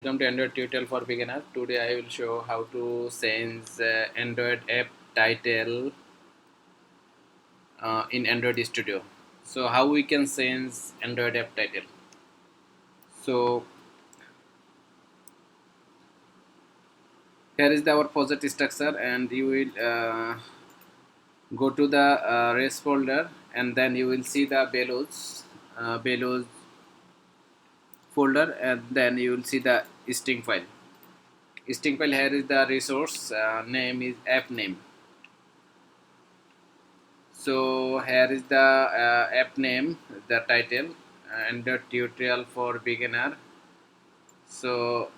Welcome to Android tutorial for beginners. Today I will show how to change Android app title in Android Studio. So how we can change Android app title? So here is our project structure, and you will go to the res folder, and then you will see the Belos folder, and then you will see the string file. String file, here is the resource name is app name. So here is the app name, the title, and the tutorial for beginner. So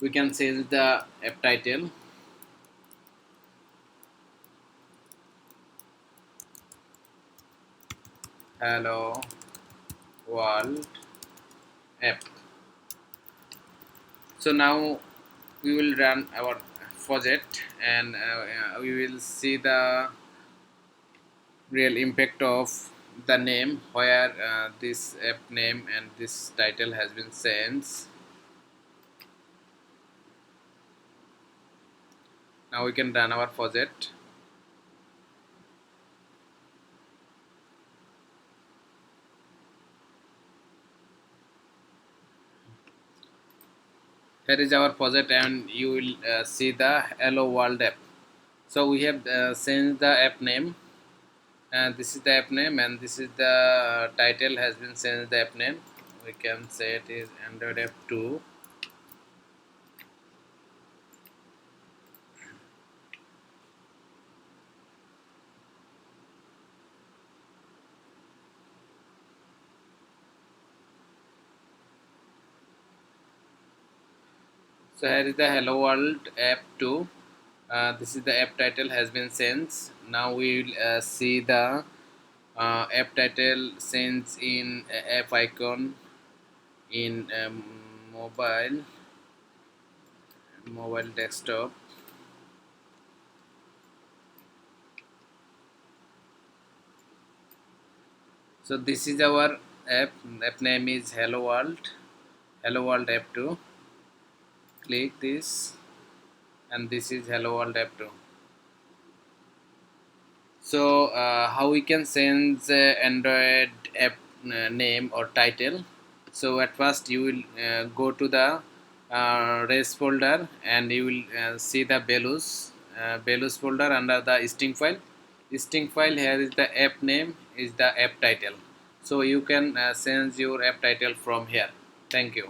we can change the app title. Hello world app. So now we will run our project, and we will see the real impact of the name, where this app name and this title has been changed. Now we can run our project. Here is our project, and you will see the hello world app. So we have changed the app name, and this is the app name, and this is the title has been changed, the app name. We can say it is Android app 2. So here is the hello world app 2. This is the app title has been changed. Now we will see the app title changed in app icon in mobile desktop. So this is our app name is hello world app 2. Click this, and this is hello world app 2. So how we can change Android app name or title? So at first you will go to the res folder, and you will see the Belus folder under the string file. String file, here is the app name, is the app title. So you can change your app title from here. Thank you.